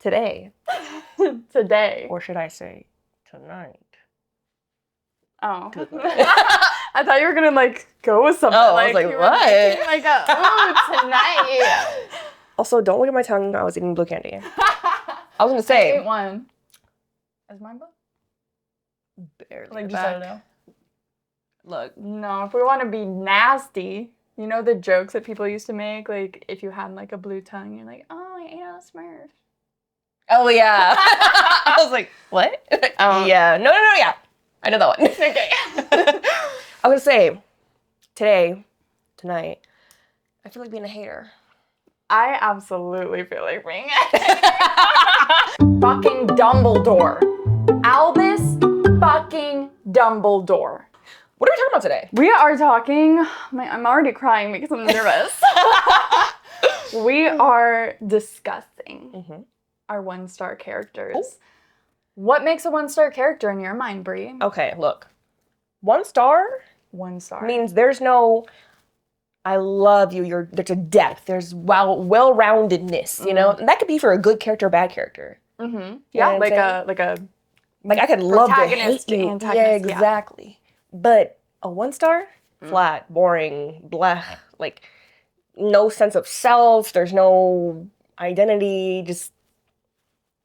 today. Today. Or should I say tonight? Oh. I thought you were going to, like, go with something. Oh, I was like, what? Like, ooh, tonight. Also, don't look at my tongue. I was eating blue candy. I was going to say. I ate one. Is mine blue? Barely. Like, just I don't know. Look. No, if we want to be nasty, you know the jokes that people used to make? Like, if you had, like, a blue tongue, you're like, oh, I ate a Smurf. Oh, yeah. I was like, what? Yeah. No, yeah. I know that one. Okay. I was going to say, tonight, I feel like being a hater. I absolutely feel like being a hater. Fucking Dumbledore. Albus fucking Dumbledore. What are we talking about today? We are talking, I'm already crying because I'm nervous. We are discussing our 1-star characters. Oh. What makes a 1-star character in your mind, Bree? Okay, look. 1 star? 1 star. Means there's no, I love you, there's a depth, there's well-roundedness, you know? And that could be for a good character or bad character. Mm-hmm. Yeah, like I could love to hate you. Antagonist, yeah, exactly. Yeah. But a 1 star? Flat, boring, blah, like no sense of self, there's no identity, just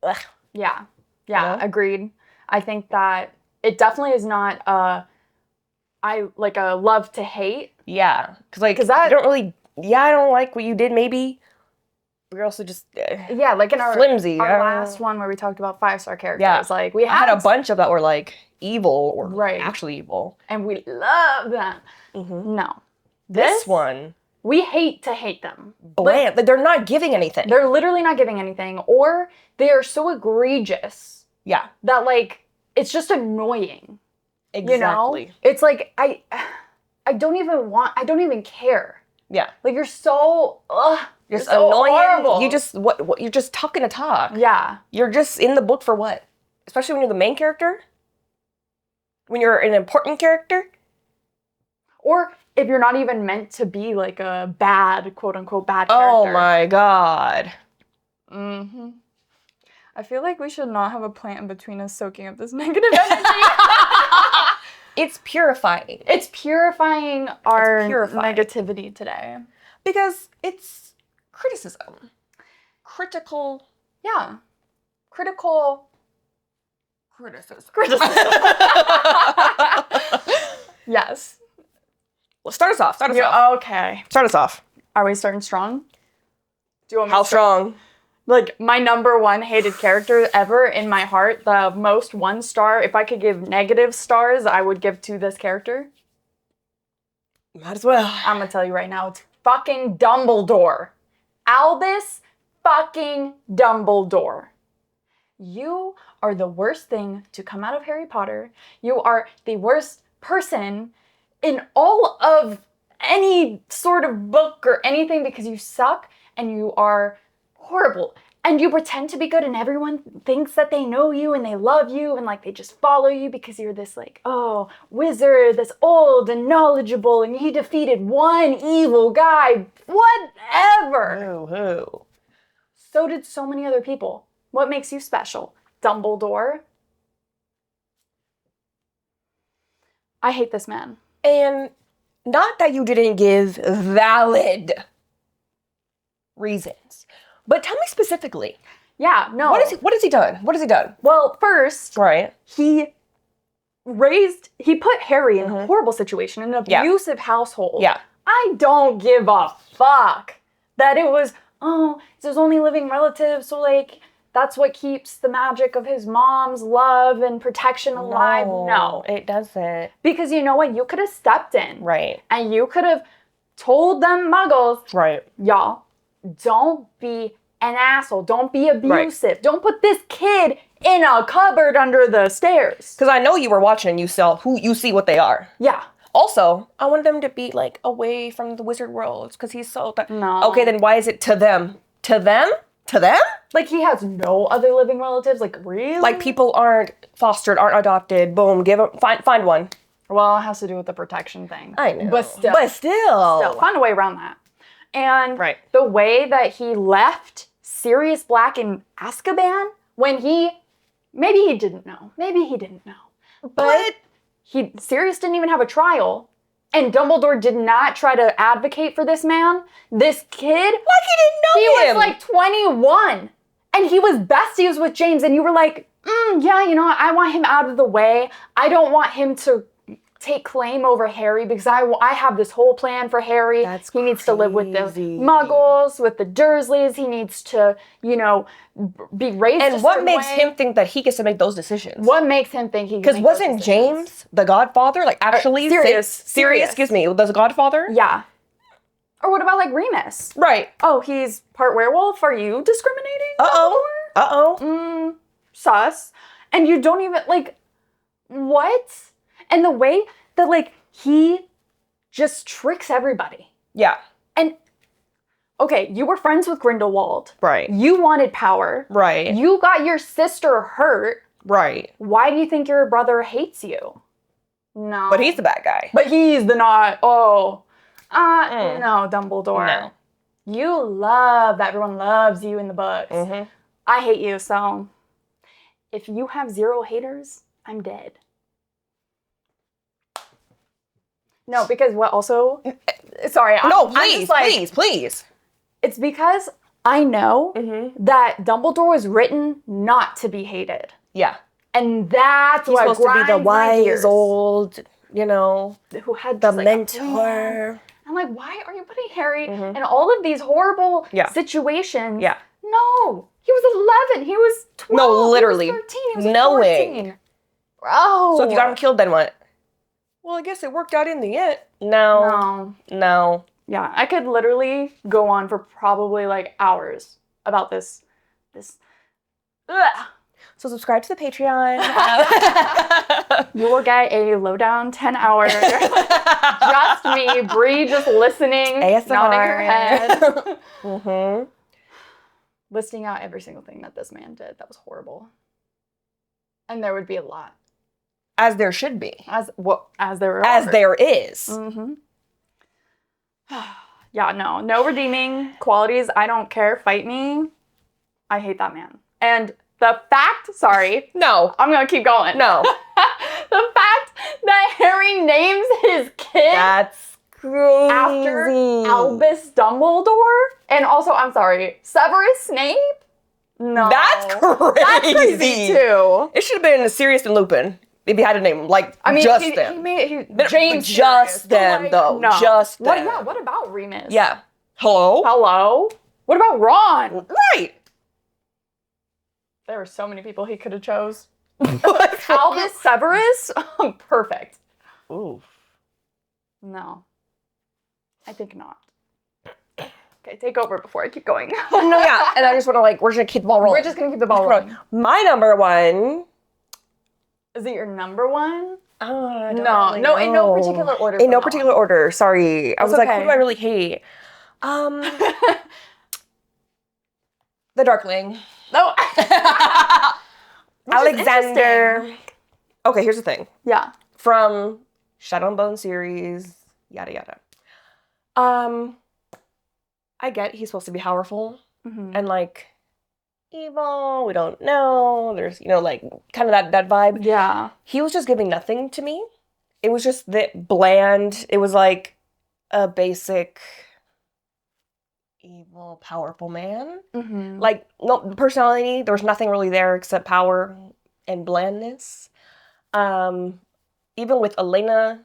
ugh. Yeah, You know? agreed. I think that it definitely is not a love to hate. Yeah, because I don't like what you did, maybe. We're also just like in our flimsy. Our last one where we talked about 5-star characters. Yeah. Like we had a bunch of that were like evil or actually evil. And we love them. Mm-hmm. No. This one, we hate to hate them. Bland. Like, they're not giving anything. They're literally not giving anything. Or they are so egregious. Yeah. That like it's just annoying. Exactly. You know? It's like I don't even care. Yeah. Like you're so you're so annoying. Horrible. You just you're just talking to talk. Yeah. You're just in the book for what? Especially when you're the main character? When you're an important character? Or if you're not even meant to be like a bad, quote unquote, bad character. Oh my God. Mm-hmm. I feel like we should not have a plant in between us soaking up this negative energy. It's purifying. It's purifying our negativity today. Because it's criticism. Critical. Yeah. Criticism. Yes. Well, start us off. Okay. Start us off. Are we starting strong? Do you want me How strong? Like, my number 1 hated character ever in my heart, the most 1 star, if I could give negative stars, I would give to this character. Might as well. I'm gonna tell you right now, it's fucking Dumbledore. Albus fucking Dumbledore. You are the worst thing to come out of Harry Potter. You are the worst person in all of any sort of book or anything because you suck and you are horrible. And you pretend to be good and everyone thinks that they know you and they love you and like they just follow you because you're this like, oh, wizard that's old and knowledgeable and he defeated one evil guy. Whatever. Who? So did so many other people. What makes you special? Dumbledore. I hate this man. And not that you didn't give valid reasons, but tell me specifically. Yeah, no. What has he done? What has he done? Well, first, right. He put Harry in a horrible situation, in an abusive household. Yeah. I don't give a fuck that it was, it's his only living relative, so like, that's what keeps the magic of his mom's love and protection alive. No. It doesn't. Because you know what? You could have stepped in. Right. And you could have told them muggles, right, y'all, don't be an asshole. Don't be abusive. Right. Don't put this kid in a cupboard under the stairs. Because I know you were watching and you see what they are. Yeah. Also, I want them to be like away from the wizard world because he's so... No. Okay, then why is it to them? To them? To them? Like he has no other living relatives? Like really? Like people aren't fostered, aren't adopted. Boom, give them, find one. Well, it has to do with the protection thing. I know. But still. Still, find a way around that. And right. the way that he left Sirius Black in Azkaban when maybe he didn't know. Maybe he didn't know. But Sirius didn't even have a trial. And Dumbledore did not try to advocate for this man. This kid. Like he didn't know him. He was like 21. And he was besties with James. And you were like, yeah, you know what? I want him out of the way. I don't want him to take claim over Harry because I have this whole plan for Harry. He needs to live with the Muggles, with the Dursleys. He needs to, you know, be raised. And what makes him think that he gets to make those decisions? What makes him think he can? Because wasn't James the Godfather? Like actually, Sirius. Excuse me, was the Godfather? Yeah. Or what about like Remus? Right. Oh, he's part werewolf. Are you discriminating? Sus. And you don't even like what? And the way that, like, he just tricks everybody. Yeah. And, okay, you were friends with Grindelwald. Right. You wanted power. Right. You got your sister hurt. Right. Why do you think your brother hates you? No. But he's the bad guy. But he's the not. No, Dumbledore. No. You love that everyone loves you in the books. Mm-hmm. I hate you, so if you have 0 haters, I'm dead. No, because what also? Sorry. Please. It's because I know that Dumbledore was written not to be hated. Yeah. And that's He's what supposed to be the wise gears. old, you know, who had the just, like, mentor. I'm like, why are you putting Harry in all of these horrible situations? Yeah. No. He was 11. He was 12. No, literally. He was 13. He was knowing. 14. Bro. So if you got him killed, then what? Well, I guess it worked out in the end. No. Yeah, I could literally go on for probably like hours about this. Ugh. So subscribe to the Patreon. You will get a lowdown 10 hours. Just me, Bree just listening, ASMR. nodding her head. Mm-hmm. Listing out every single thing that this man did. That was horrible. And there would be a lot. As there should be. As there are. As there is. Mm-hmm. Yeah, no redeeming qualities. I don't care. Fight me. I hate that man. And the fact, sorry. No. I'm going to keep going. No. The fact that Harry names his kid That's crazy. after Albus Dumbledore. And also, I'm sorry, Severus Snape? No. That's crazy. That's crazy too. It should have been Sirius and Lupin. If he had a name, like, I mean, just he them. James just Sirius, them, like, though. No. Just them. What about Remus? Yeah. Hello? What about Ron? Right. There were so many people he could have chose. Albus Severus? Perfect. Ooh. No. I think not. Okay, take over before I keep going. No, yeah. And I just want to, like, we're just going to keep the ball rolling. We're just going to keep the ball rolling. My number one. Is it your number one? No, in no particular order. In no particular order. Sorry. I was like, who do I really hate? The Darkling. No. Alexander. Okay, here's the thing. Yeah. From Shadow and Bone series, yada yada. I get he's supposed to be powerful and like evil. We don't know. There's, you know, like kind of that vibe. Yeah. He was just giving nothing to me. It was just that bland. It was like a basic evil, powerful man. Mm-hmm. Like, no personality. There was nothing really there except power and blandness. Even with Elena,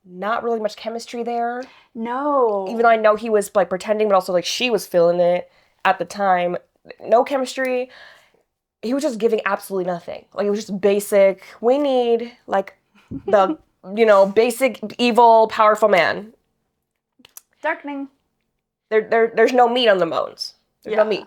not really much chemistry there. No. Even though I know he was like pretending, but also like she was feeling it at the time. No chemistry. He was just giving absolutely nothing. Like, it was just basic. We need like the, you know, basic evil, powerful man. Darkening. There's no meat on the bones. There's no meat.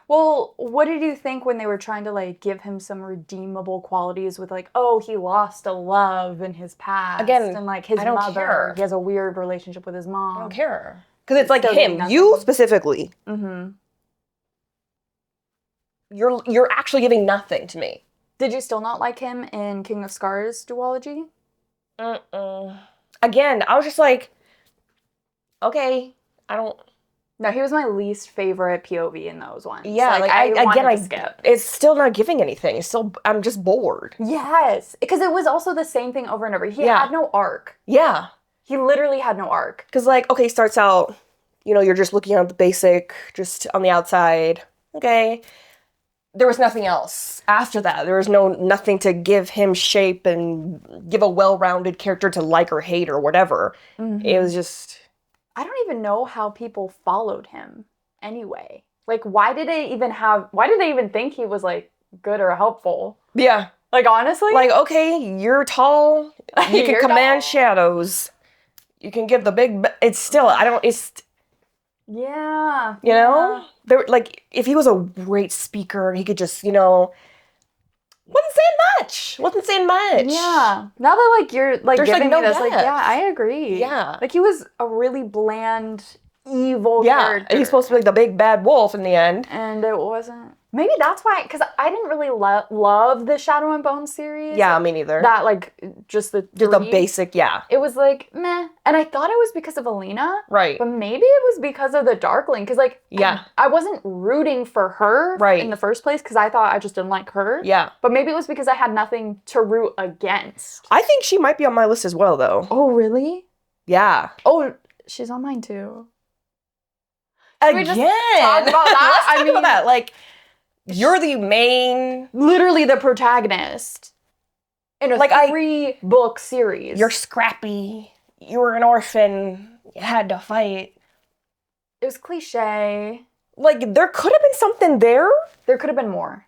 Well, what did you think when they were trying to like give him some redeemable qualities with like, oh, he lost a love in his past. Again, and like his I don't mother. care. He has a weird relationship with his mom. I don't care. Because it's like Still him. nothing. You specifically. Mm-hmm. You're actually giving nothing to me. Did you still not like him in King of Scars duology? Again, I was just like, okay, I don't No, he was my least favorite POV in those ones. Yeah, like I wanted I to skip. It's still not giving anything. It's still, I'm just bored. Yes, because it was also the same thing over and over. He Yeah. had no arc. Yeah. He literally had no arc. Because, like, okay, starts out, you're just looking at the basic, just on the outside. Okay. There was nothing else after that. There was nothing to give him shape and give a well-rounded character to like or hate or whatever. Mm-hmm. It was just... I don't even know how people followed him anyway. Like, why did they even think he was, like, good or helpful? Yeah. Like, honestly? Like, okay, you're tall. You can command tall. shadows. You can give the big... It's still... Yeah. You know? Like, if he was a great speaker and he could just, wasn't saying much. Yeah. Now that, like, you're, like, There's, giving like, no me this, like, depth. yeah, I agree. Yeah. Like, he was a really bland, evil character. Yeah, he's supposed to be, like, the big bad wolf in the end. And it wasn't. Maybe that's why, because I didn't really love the Shadow and Bone series. Yeah, me neither. That, like, just the basic, yeah. It was, like, meh. And I thought it was because of Alina. Right. But maybe it was because of the Darkling. Because, like, yeah. I wasn't rooting for her in the first place because I thought I just didn't like her. Yeah. But maybe it was because I had nothing to root against. I think she might be on my list as well, though. Oh, really? Yeah. Oh, she's on mine, too. Again. We just talk about that? Let's talk about that. Like... You're the main... Literally the protagonist in a 3-book series. You're scrappy. You were an orphan. You had to fight. It was cliche. Like, there could have been something there. There could have been more.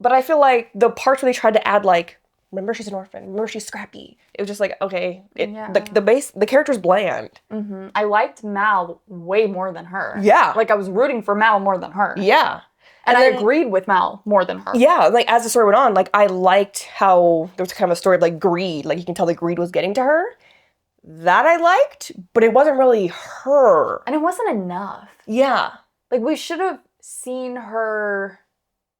But I feel like the parts where they tried to add, like, remember she's an orphan. Remember she's scrappy. It was just like, okay. The character's bland. Mm-hmm. I liked Mal way more than her. Yeah. Like, I was rooting for Mal more than her. Yeah. And I agreed with Mal more than her. Yeah, like, as the story went on, like, I liked how there was kind of a story of, like, greed. Like, you can tell the greed was getting to her. That I liked, but it wasn't really her. And it wasn't enough. Yeah. Like, we should have seen her...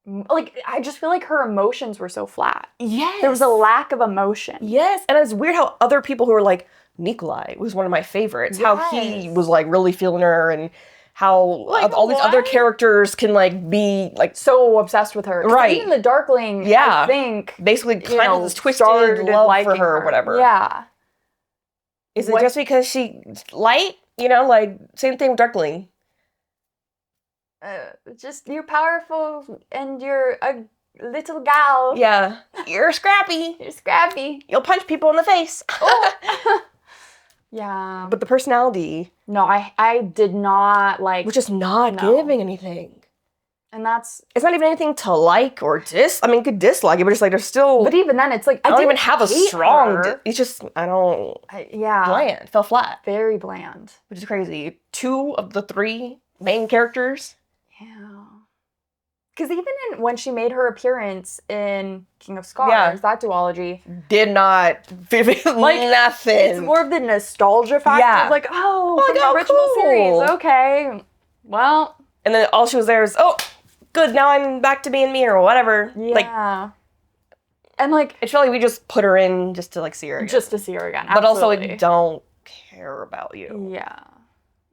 Like, I just feel like her emotions were so flat. Yes. There was a lack of emotion. Yes. And it's weird how other people who were like, Nikolai was one of my favorites. Yes. How he was, like, really feeling her and... how like, all these other characters can, like, be, like... so obsessed with her. Right. Even the Darkling, I think... basically kind of this twisted love for her or whatever. Yeah. Is it just because she's light? Like, same thing with Darkling. Just, you're powerful and you're a little gal. Yeah. You're scrappy. You're scrappy. You'll punch people in the face. Oh. Yeah. But the personality... No, I did not like... Which is not giving anything. And that's... It's not even anything to like or I mean, you could dislike it, but it's like, there's still... But even then, it's like... I don't even have a strong... her. It's just, yeah. Bland. Fell flat. Very bland. Which is crazy. 2 of the 3 main characters. Yeah. Because even when she made her appearance in King of Scars, that duology... Did not... like, nothing. It's more of the nostalgia factor. Yeah. Of like, from the original series. Okay. Well... And then all she was there is, good, now I'm back to being me or whatever. Yeah. Like, and, like... It's really we just put her in just to, like, see her again. Just to see her again, But also, I don't care about you. Yeah.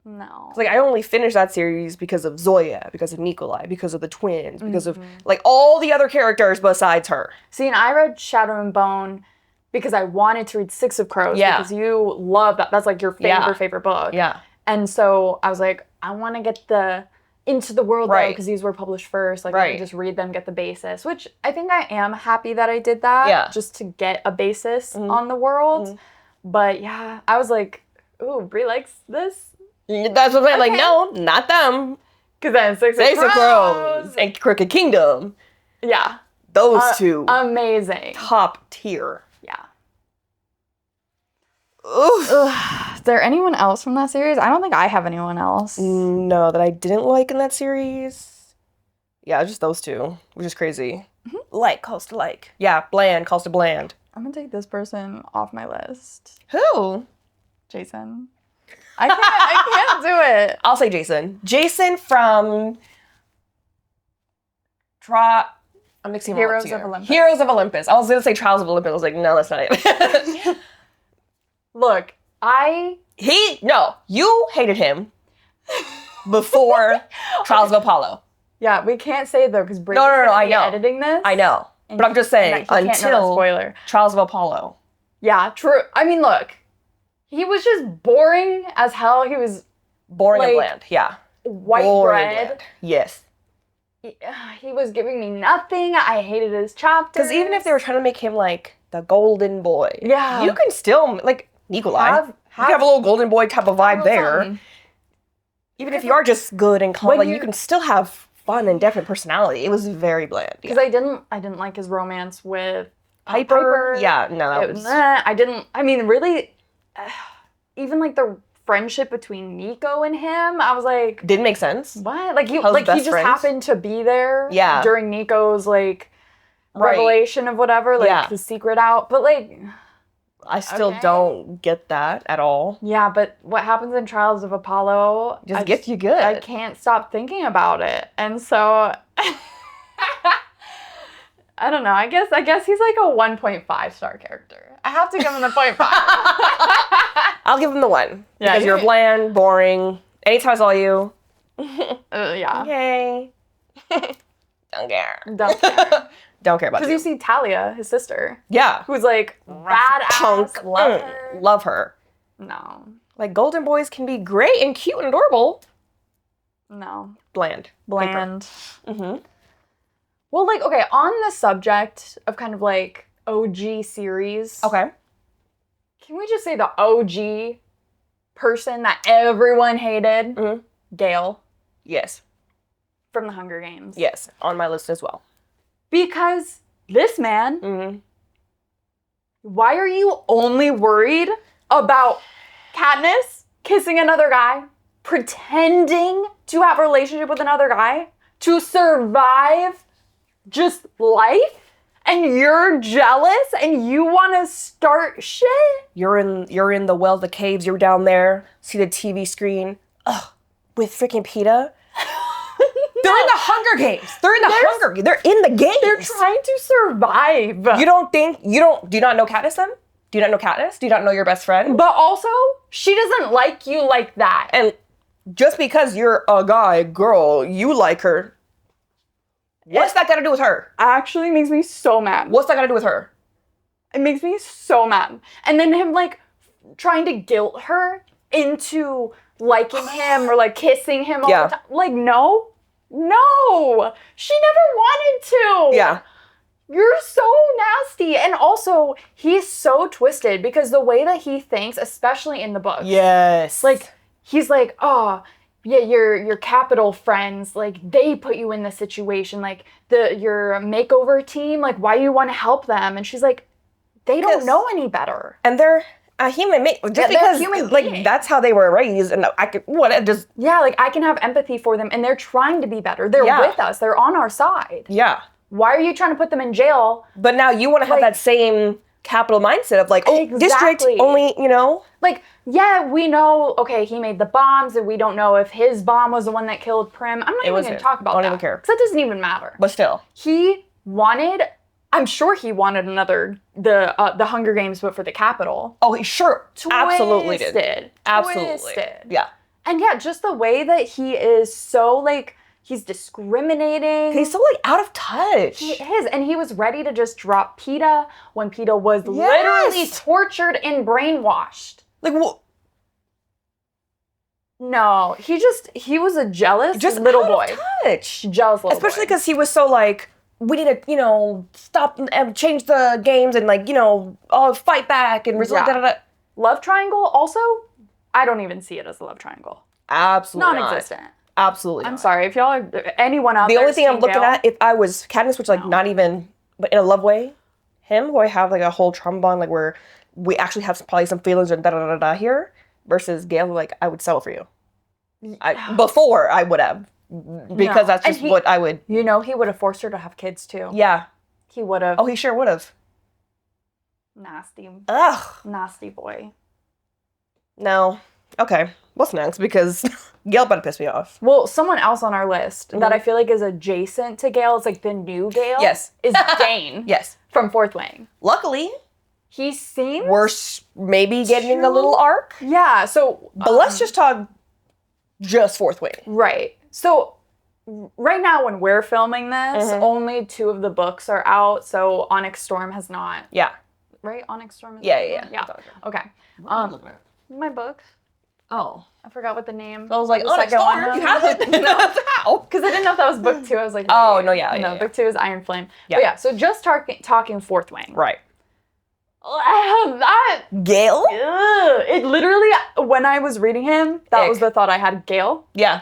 No. Like, I only finished that series because of Zoya, because of Nikolai, because of the twins, because of, like, all the other characters besides her. See, and I read Shadow and Bone because I wanted to read Six of Crows because you love that. That's, like, your favorite book. Yeah. And so I was like, I want to get the Into the World, though, because these were published first. Like, I could just read them, get the basis, which I think I am happy that I did that just to get a basis on the world. Mm-hmm. But, yeah, I was like, ooh, Bree likes this. That's what I'm saying. Like, no, not them. Because then Six of Crows and Crooked Kingdom. Yeah. Those 2. Amazing. Top tier. Yeah. Oof. Ugh. Is there anyone else from that series? I don't think I have anyone else. No, that I didn't like in that series. Yeah, just those 2, which is crazy. Mm-hmm. Like calls to like. Yeah, bland calls to bland. I'm gonna take this person off my list. Who? Jason. I can't do it. I'll say Jason. Jason from I'm mixing them up Heroes together. of Olympus. Heroes of Olympus. I was gonna say Trials of Olympus. I was like, no, that's not it. Look, you hated him. before Trials of Apollo. Yeah, we can't say though because Brady's No, I be know. editing this. I know. But I'm just saying, until spoiler. Trials of Apollo. Yeah, true. I mean, look, he was just boring as hell. He was boring and bland. Yeah. White boring bread. Yes. He was giving me nothing. I hated his chapters. Because even if they were trying to make him like the golden boy, yeah, you can still like Nikolai. You can have a little golden boy type of vibe there. Something. Even if you are just good and calm, like you can still have fun and definite personality. It was very bland. Because I didn't like his romance with Piper. Yeah, no, that was. I didn't. I mean, really, even like the friendship between Nico and him, I was like, didn't make sense. What? Like he just happened to be there. Yeah. During Nico's like revelation of whatever, like the secret out, but like. I still don't get that at all. Yeah, but what happens in Trials of Apollo just gets you good. I can't stop thinking about it. And so I don't know. I guess he's like a 1.5 star character. I have to give him the 0.5. I'll give him the 1. Yeah, because you're bland, boring. Anytime I saw you. Yeah. Okay. Don't care. Don't care. Don't care about you. Because you see Talia, his sister. Yeah. Who's like badass. Punk. Love her. Love her. No. Like golden boys can be great and cute and adorable. No. Bland. Mm-hmm. Well, like, okay, on the subject of kind of like OG series. Okay. Can we just say the OG person that everyone hated? Mm-hmm. Gale. Yes. From the Hunger Games. Yes, on my list as well. Because this man, why are you only worried about Katniss kissing another guy, pretending to have a relationship with another guy, to survive just life, and you're jealous and you want to start shit? You're in the well, the caves, you're down there, see the TV screen, with freaking PETA. They're in the Hunger Games. They're in the games. They're trying to survive. Do you not know Katniss then? Do you not know Katniss? Do you not know your best friend? But also, she doesn't like you like that. And just because you're a guy, girl, you like her. What's that got to do with her? Actually makes me so mad. What's that got to do with her? It makes me so mad. And then him like trying to guilt her into liking him or like kissing him all the time. Like, no. No, she never wanted to. Yeah. You're so nasty. And also, he's so twisted because the way that he thinks, especially in the book. Yes. Like, he's like, oh, yeah, your Capital friends, like, they put you in this situation. Like, your makeover team, like, why do you want to help them? And she's like, they don't know any better. And they're a human because human like that's how they were raised, and I could like I can have empathy for them, and they're trying to be better. They're with us. They're on our side. Yeah. Why are you trying to put them in jail? But now you want to have that same Capital mindset of like, district only, Like, yeah, we know. Okay, he made the bombs, and we don't know if his bomb was the one that killed Prim. I'm not even going to talk about that. I don't even care because that doesn't even matter. But still, I'm sure he wanted the Hunger Games, but for the Capital. Oh, he sure. Absolutely did. Absolutely. Twisted. Yeah. And yeah, just the way that he is so, like, he's discriminating. He's so, like, out of touch. He is. And he was ready to just drop PETA when PETA was literally tortured and brainwashed. Like, what? No, he was a jealous little boy. Touch. Jealous little boy. Especially because he was so, like, we need to, stop and change the games and, like, fight back and result. Love triangle, also, I don't even see it as a love triangle. Absolutely non-existent. Absolutely. I'm sorry if y'all are anyone out there. The only thing I'm looking at, if I was Katniss, which not even, but in a love way, him who I have like a whole trauma bond, like where we actually have probably some feelings and here, versus Gale, like I would settle for you. Before I would have. Because that's just what I would. He would have forced her to have kids too. Yeah. He would have. Oh, he sure would have. Nasty. Ugh. Nasty boy. No. Okay. What's next? Because Gale about to piss me off. Well, someone else on our list that I feel like is adjacent to Gale, it's like the new Gale. Yes. Is Dane. Yes. From Fourth Wing. Luckily. He seems. We're maybe getting a little arc. Yeah, so. But let's just talk just fourth wing. Right. So right now when we're filming this, only 2 of the books are out. So Onyx Storm has not. Yeah. Right? Onyx Storm is Yeah. Okay. What are you looking at? My books. Oh. I forgot what the name. I was like, the Onyx second one Storm? You was. have it? No. How? Because I didn't know if that was book 2. I was like, Oh, wait. no, yeah. Book 2 is Iron Flame. Yeah. But yeah, so just talking fourth wing. Right. That. Gale? It literally, when I was reading him, that was the thought I had. Gale Yeah.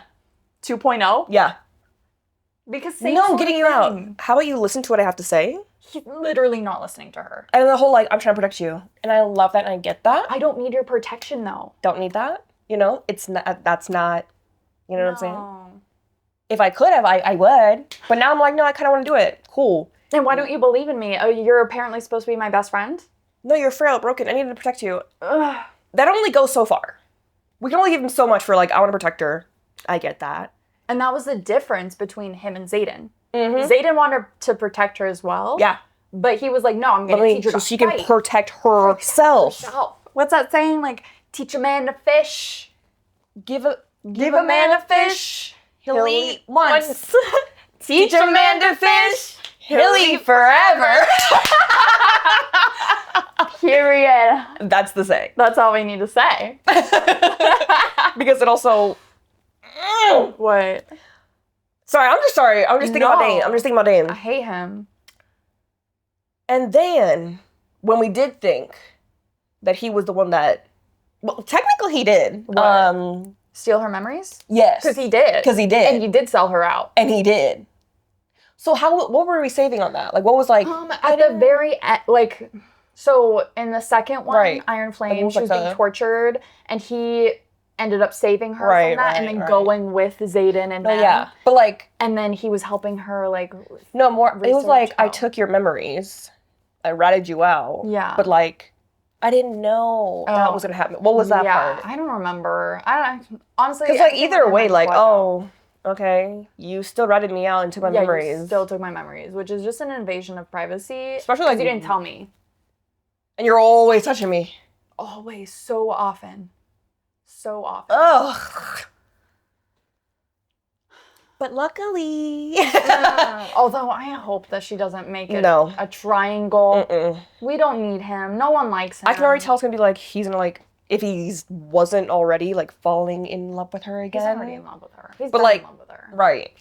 2.0. Yeah. Because same No, I'm sort getting of you out. thing. How about you listen to what I have to say? He's literally not listening to her. And the whole, like, I'm trying to protect you. And I love that and I get that. I don't need your protection, though. Don't need that. You know? It's not, that's not, you know what I'm saying? No. If I could have, I would. But now I'm like, no, I kind of want to do it. Cool. And why don't you believe in me? Oh, you're apparently supposed to be my best friend? No, you're frail, broken. I need to protect you. Ugh. That only goes so far. We can only give him so much for, like, I want to protect her. I get that. And that was the difference between him and Xaden. Mm-hmm. Xaden wanted to protect her as well. Yeah. But he was like, no, I'm going to teach her so to she fight. can protect herself. herself. What's that saying? Like, teach a man to fish. Give a man a fish. He'll eat once. Teach a man to fish. He'll eat forever. Period. That's the saying. That's all we need to say. Because it also... What? Sorry. I'm just thinking about No. Dane. I'm just thinking about Dane. I hate him. And then, when we did think that he was the one that... Well, technically he did. What? Steal her memories? Yes. Because he did. Because he did. And he did sell her out. And he did. So what were we saving on that? Like, what was like... At the very end, like... So, in the second one, Right. Iron It Flame, was she like was being tortured, and he ended up saving her Right, from that, and right, then right. going with Xaden and No, them. yeah. But like... And then he was helping her, like... No, more... It was research like, I how- took your memories. I ratted you out. Yeah. But like, I didn't know that Oh. was going to happen. What was that Yeah, part? I don't remember. Honestly... Because I like, think either I way, remember like, what, though. okay, you still ratted me out and took my Yeah, memories. you still took my memories, which is just an invasion of privacy. Especially, like, you didn't tell me. And you're always touching me. Always, so often. So often. Ugh. But luckily... Although I hope that she doesn't make it No. a triangle. Mm-mm. We don't need him. No one likes him. I can already tell it's going to be like, he's going to like, if he wasn't already like falling in love with her He's again. already in love with her. He's But, been like, in love with her. Right.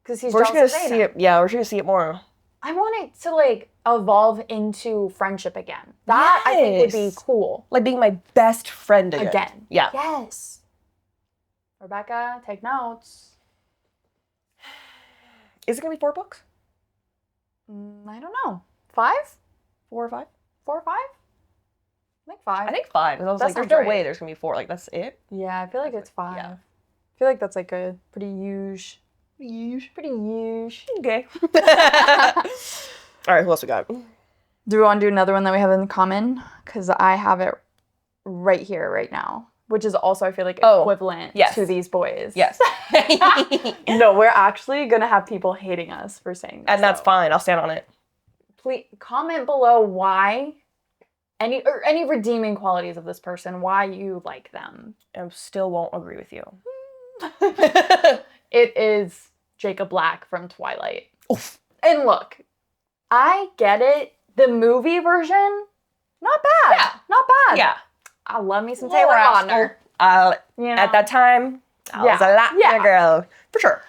Because he's We're just going jealous to of see Xaden. it. Yeah, we're just going to see it more. I want it to like evolve into friendship again. That I think would be Yes. cool. Like being my best friend again. Yeah. Yes. Rebecca, take notes. Is it going to be 4 books? I don't know. 5? 4 or 5? 4 or 5? I think 5. I think 5. 'Cause I was That like, there's sounds no right. way there's going to be 4. Like, that's it? Yeah, I feel like it's 5. yeah. I feel like that's like a pretty huge. Pretty huge. Okay. All right, who else we got? Do we want to do another one that we have in common? Because I have it right here, right now. Which is also, I feel like, equivalent yes. to these boys. Yes. No, we're actually going to have people hating us for saying this. And that's fine. I'll stand on it. Please comment below why, any redeeming qualities of this person, why you like them. I still won't agree with you. It is Jacob Black from Twilight. Oof. And look, I get it. The movie version, not bad. Yeah. Not bad. Yeah. I love me some Taylor Taylor Lautner. Lautner. You know? At that time, I was a Latina girl. For sure.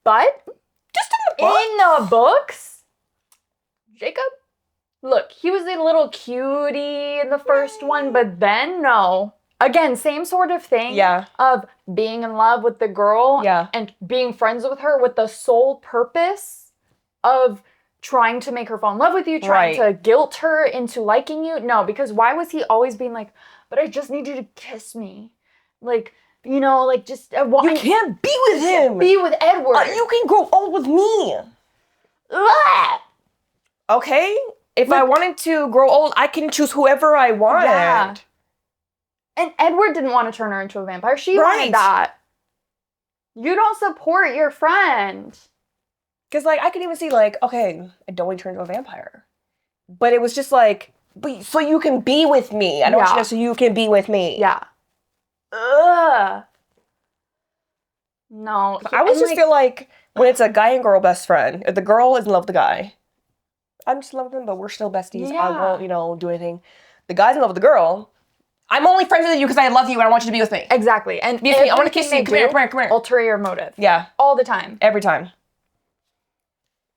But Just in the book. in the books, Jacob, look, he was a little cutie in the first one, but then no. Again, same sort of thing. Yeah. Of being in love with the girl. Yeah. And being friends with her with the sole purpose of trying to make her fall in love with you, trying to guilt her into liking you. No, because why was he always being like, but I just need you to kiss me. Like, you know, like just... You can't be with him. Be with Edward. You can grow old with me. Ugh. Okay? If I wanted to grow old, I can choose whoever I want. Yeah. And Edward didn't want to turn her into a vampire. She wanted that. You don't support your friend. Because, like, I could even see, like, okay, I don't want to turn into a vampire. But it was just like, but so you can be with me. I don't want you to know so you can be with me. Yeah. Ugh. No. I always just feel like when it's a guy and girl best friend, if the girl is in love with the guy, I'm just in love with him, but we're still besties. I won't, do anything. The guy's in love with the girl. I'm only friends with you because I love you and I want you to be with me. Exactly. And be with me. I want to kiss you. Come here. Ulterior motive. Yeah. All the time. Every time.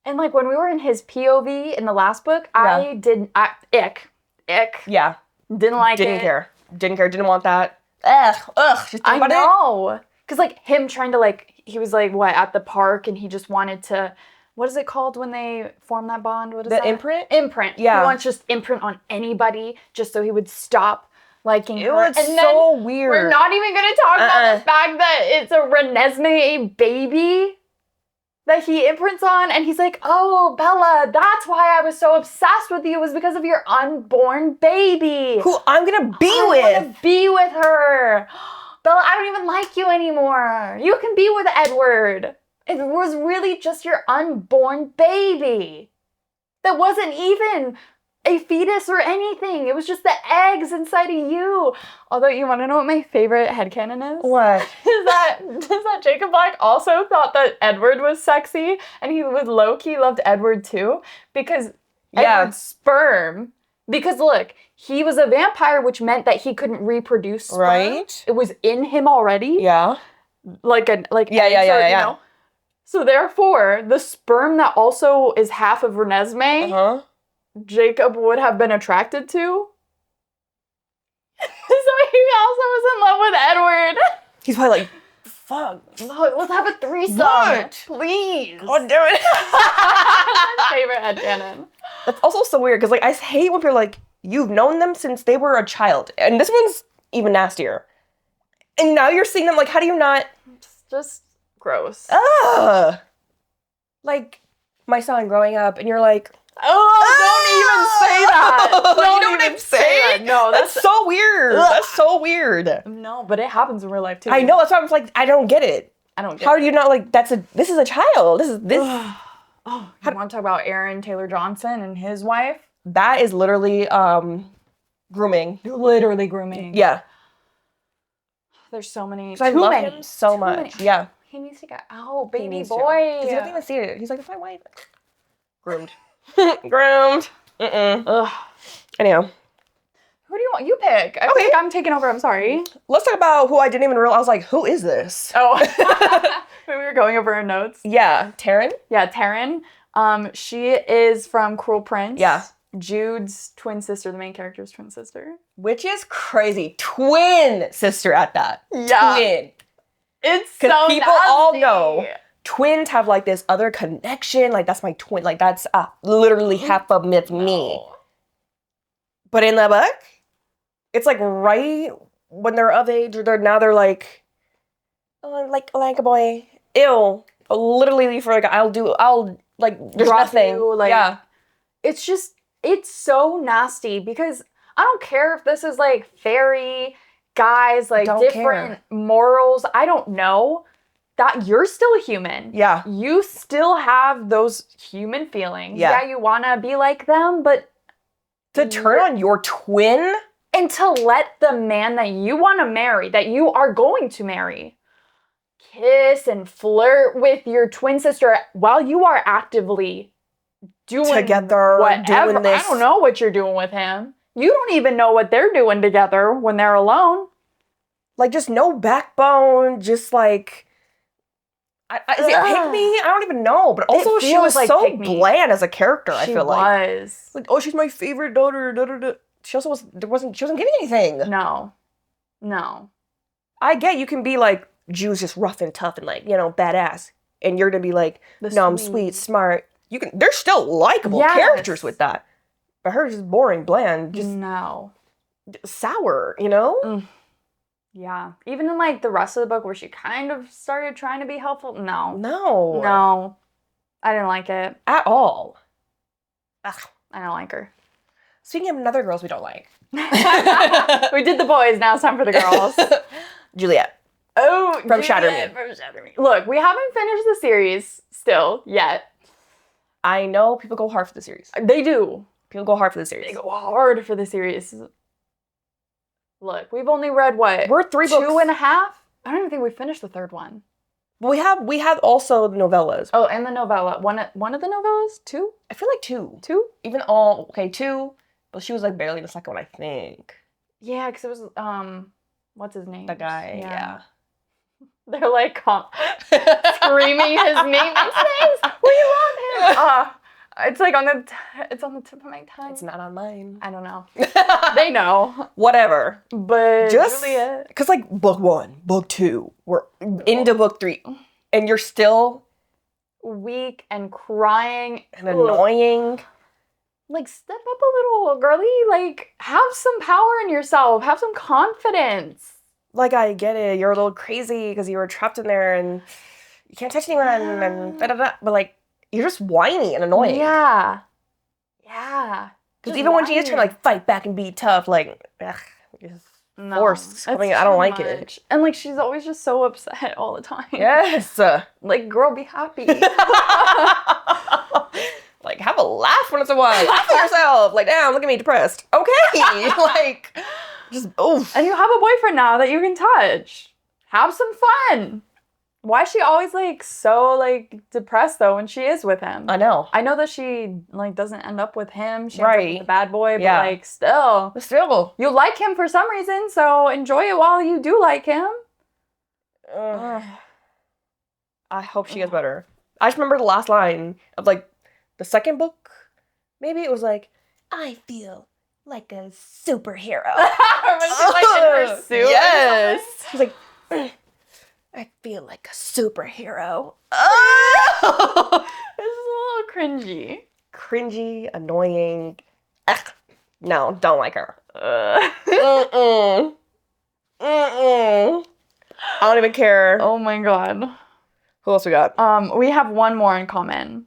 And like when we were in his POV in the last book, ick. Yeah. Didn't like it. Didn't care. Didn't want that. Ugh. Just think about know. Because like him trying to like, he was like, at the park and he just wanted to, what is it called when they form that bond? What is that? The imprint? Imprint. Yeah. He wants just imprint on anybody just so he would stop liking her. It's so weird. We're not even going to talk about the fact that it's a Renesmee baby that he imprints on. And he's like, oh, Bella, that's why I was so obsessed with you, was because of your unborn baby. Who I'm going to be I want to be with her. Bella, I don't even like you anymore. You can be with Edward. It was really just your unborn baby. That wasn't even a fetus or anything. It was just the eggs inside of you. Although, you want to know what my favorite headcanon is? What? Is that Jacob Black also thought that Edward was sexy and he would low-key loved Edward too? Because Edward's sperm, because look, he was a vampire, which meant that he couldn't reproduce sperm. Right. It was in him already. Yeah. Yeah. So therefore, the sperm that also is half of Renesmee, Jacob would have been attracted to. So he also was in love with Edward. He's probably like, fuck. Look, let's have a threesome. What? Please. God damn it. That's my favorite headcanon. That's also so weird, because like I hate when people are like, you've known them since they were a child. And this one's even nastier. And now you're seeing them, like, how do you not... Just gross. Ugh. Like, my son growing up, and you're like... Oh, don't even say that. Don't even say that. No, that's so weird. Ugh. That's so weird. No, but it happens in real life, too. I know, that's why I'm like, I don't get it. How do you not, like, this is a child. This. Oh, you want to talk about Aaron Taylor Johnson and his wife? That is literally, grooming. Literally grooming. Yeah. There's so many. I love him so much. Yeah. He needs to get out, baby boy. Because he doesn't even see it. He's like, it's my wife. Groomed. Groomed. Ugh. Anyhow. Who do you want? You pick. I think I'm taking over. I'm sorry. Let's talk about who I didn't even realize. I was like, who is this? Oh. We were going over our notes. Yeah. Taryn? Yeah, Taryn. She is from Cruel Prince. Yeah. Jude's twin sister, the main character's twin sister. Which is crazy. Twin sister at that. Yeah. Twin. It's so Because people nasty. all know twins have like this other connection. Like, that's my twin. Like, that's literally half of me. But in the book, it's like right when they're of age, or they're like, oh, like a boy. Ew. Literally for like, I'll like, there's nothing. You, like, yeah. It's so nasty because I don't care if this is like fairy guys, like different morals. I don't know. That you're still a human. Yeah. You still have those human feelings. Yeah. Yeah, you want to be like them, but to turn on your twin and to let the man that you want to marry, that you are going to marry, kiss and flirt with your twin sister while you are actively doing together, whatever. doing this. I don't know what you're doing with him. You don't even know what they're doing together when they're alone. Like, just no backbone, just like... is it pick me? I don't even know. But also, she was like so bland as a character, I feel like. She was. Like, oh, she's my favorite daughter. Da, da, da. She also wasn't giving anything. No. I get you can be like, Jude's just rough and tough and like, badass. And you're gonna be like, I'm sweet, smart. They're still likable characters with that. But her just boring, bland, just sour, Yeah. Even in like the rest of the book where she kind of started trying to be helpful. No. I didn't like it. At all. Ugh. I don't like her. Speaking of other girls we don't like. We did the boys, now it's time for the girls. Juliet. Oh, from Shatter Me. Look, we haven't finished the series still yet. I know people go hard for the series. They do. People go hard for the series. They go hard for the series. Look, we've only read what? We're 3 books. 2.5? I don't even think we finished the third one. But we have also the novellas. Oh, and the novella. One of the novellas? 2? I feel like 2. 2? Even 2, but she was like barely the second one, I think. Yeah, because it was what's his name? The guy, yeah. They're like screaming his name. It's nice. We love him. It's like on the tip of my tongue. It's not on mine. I don't know. They know. Whatever. But Just Juliet. because like book 1, book 2, we're into book 3, and you're still weak and crying and annoying. Like, step up a little, girly. Like, have some power in yourself. Have some confidence. Like, I get it. You're a little crazy because you were trapped in there and you can't touch anyone and da-da-da. But, like, you're just whiny and annoying. Yeah. Yeah. Because even when she is trying to, like, fight back and be tough, like, forced. I mean, I don't like it. And, like, she's always just so upset all the time. Yes. Like, girl, be happy. Like, have a laugh once in a while. Laugh at yourself. Like, damn, look at me depressed. Okay. Like, just, oof. And you have a boyfriend now that you can touch. Have some fun. Why is she always, like, so, like, depressed, though, when she is with him? I know. I know that she, like, doesn't end up with him. She ends Right. up with the bad boy, but, like, still. But still. You like him for some reason, so enjoy it while you do like him. I hope she gets better. I just remember the last line of, like, the second book. Maybe it was like, I feel like a superhero. Was she, like, in her suit? Yes. She's like, I feel like a superhero. Oh! This is a little cringy. Cringy, annoying. Ugh. No, don't like her. Mm-mm. Mm-mm. I don't even care. Oh my god. Who else we got? We have one more in common.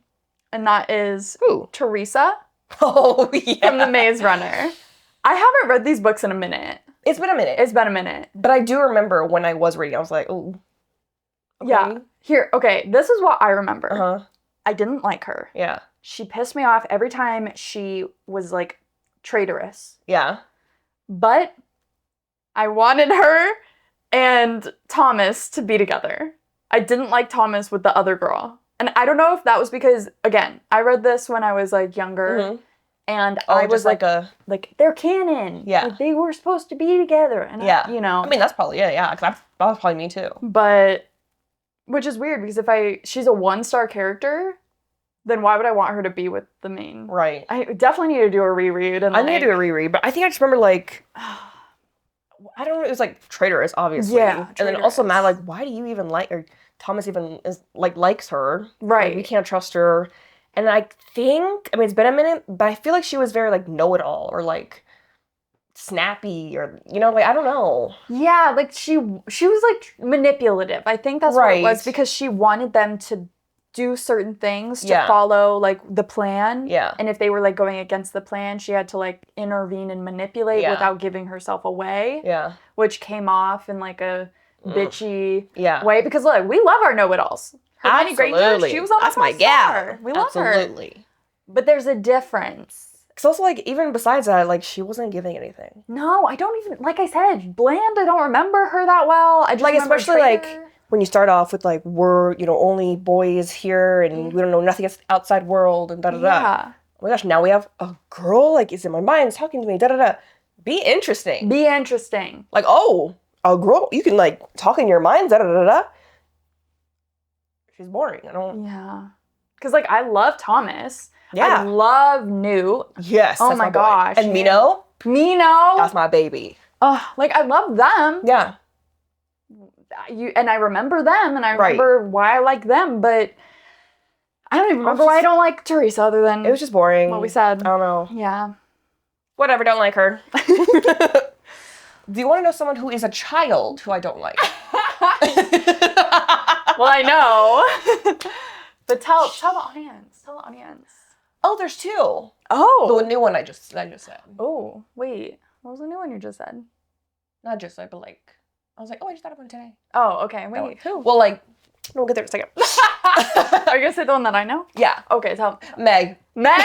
And that is Teresa Oh, yeah. from The Maze Runner. I haven't read these books in a minute. It's been a minute. It's been a minute. But I do remember when I was reading, I was like, oh. Okay. Yeah. Here, okay, this is what I remember. Uh-huh. I didn't like her. Yeah. She pissed me off every time she was, like, traitorous. Yeah. But I wanted her and Thomas to be together. I didn't like Thomas with the other girl. And I don't know if that was because, again, I read this when I was, like, younger. Mm-hmm. And I was like, they're canon. Yeah. Like, they were supposed to be together. And yeah. I mean, that's probably, yeah. Because that was probably me too. But, which is weird because she's a 1-star character, then why would I want her to be with the main? Right. I definitely need to do a reread. And I need to do a reread, but I think I just remember, like, I don't know, it was, like, traitorous, obviously. Yeah. And traitorous. Then also mad, like, why do you even like, or Thomas even likes her. Right. Like, we can't trust her. And I think, I mean, it's been a minute, but I feel like she was very, like, know-it-all or, like, snappy or, like, I don't know. Yeah, like, she was, like, manipulative. I think that's what it was because she wanted them to do certain things to follow, like, the plan. Yeah. And if they were, like, going against the plan, she had to, like, intervene and manipulate without giving herself away. Yeah. Which came off in, like, a bitchy way. Because, look, we love our know-it-alls. Absolutely. She was on That's my gal. We love her. Absolutely. But there's a difference. Because also, like, even besides that, like, she wasn't giving anything. No, I don't even, like I said, bland, I don't remember her that well. I just like, especially, like, when you start off with, like, we're, only boys here, and we don't know nothing outside world, and da-da-da. Yeah. Oh my gosh, now we have a girl, like, is in my mind, talking to me, da-da-da. Be interesting. Be interesting. Like, oh, a girl, you can, like, talk in your mind, da-da-da-da. She's boring. I don't... Yeah. Because, like, I love Thomas. Yeah. I love Newt. Yes. Oh, my gosh. And Mino. That's my baby. Like, I love them. Yeah. And I remember them, and I remember why I like them, but I don't even remember why I don't like Teresa other than... It was just boring. What we said. I don't know. Yeah. Whatever, don't like her. Do you want to know someone who is a child who I don't like? Well, I know. But tell the audience. Tell the audience. Oh, there's 2. Oh. The new one I just said. Oh, wait. What was the new one you just said? Not just said, but like, I was like, oh, I just thought of one today. Oh, okay. Wait, who? Well, like, we'll get there in a second. Are you going to say the one that I know? Yeah. Okay, tell me. Meg.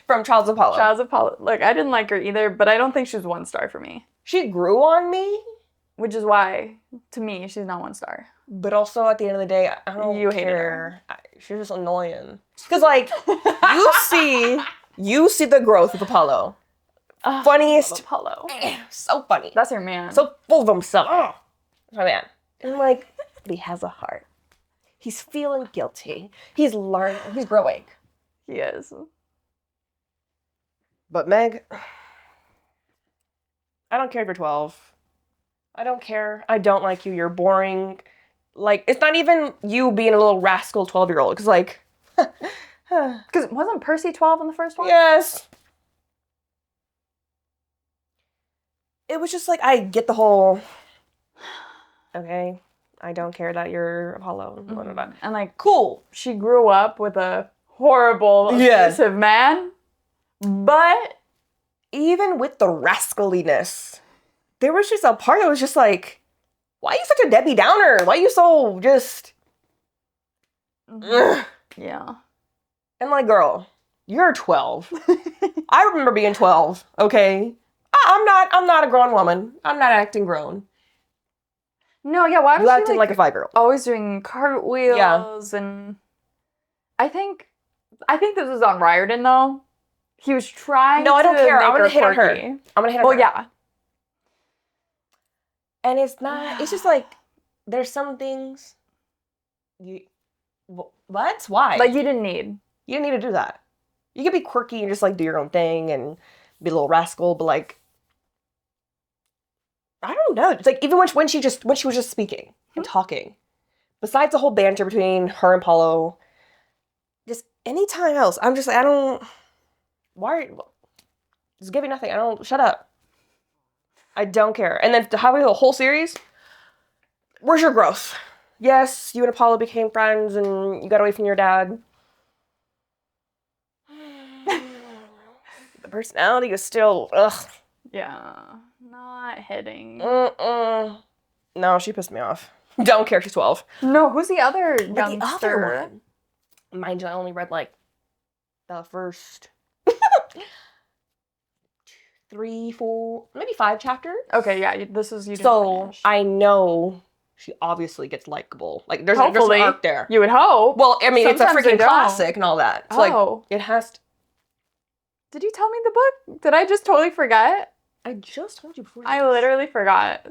From Child's Apollo. Child's Apollo. Look, I didn't like her either, but I don't think she's 1 star for me. She grew on me. Which is why, to me, she's not 1 star. But also, at the end of the day, I don't You hated care. She's just annoying. Because, like, you see the growth of Apollo. Funniest. Apollo. So funny. That's your man. So full of himself. That's my man. And, like, but he has a heart. He's feeling guilty. He's learning. He's growing. He is. But Meg, I don't care if you're 12. I don't care. I don't like you. You're boring. Like, it's not even you being a little rascal 12-year-old. Because, like... Because wasn't Percy 12 in the first one? Yes. It was just like, I get the whole... Okay, I don't care that you're Apollo. Mm-hmm. And, like, cool. She grew up with a horrible, abusive man. But... Even with the rascaliness, there was just a part that was just like, why are you such a Debbie Downer? Why are you so just... Yeah. And like, girl, you're 12. I remember being 12, okay? I'm not a grown woman. I'm not acting grown. No, yeah, why was you she acting like a 5-year-old? Always doing cartwheels and... I think this was on Riordan, though. He was trying to... No, I don't care. I'm gonna hit on her. I'm gonna hit on her. Well, yeah. And it's not... It's just like, there's some things... What? Why? Like, you didn't need... You didn't need to do that. You could be quirky and just, like, do your own thing and be a little rascal, but, like... I don't know. It's like, even when she was just speaking and talking, besides the whole banter between her and Paulo, just any time else, I'm just like, I don't... Why? Just give me nothing. I don't... Shut up. I don't care. And then to have a whole series, where's your growth? Yes, you and Apollo became friends and you got away from your dad. The personality is still, ugh. Yeah, not hitting. No, she pissed me off. Don't care, she's 12. No, who's the other But youngster? the other one. Mind you, I only read, like, the first 3, 4, maybe 5 chapters. Okay, yeah, this is you. So, finish. I know she obviously gets likable. Like, there's an arc there. You would hope. Well, I mean, Sometimes it's a freaking classic and all that. So, like, it has to... Did you tell me the book? Did I just totally forget? I just told you before. I literally forgot.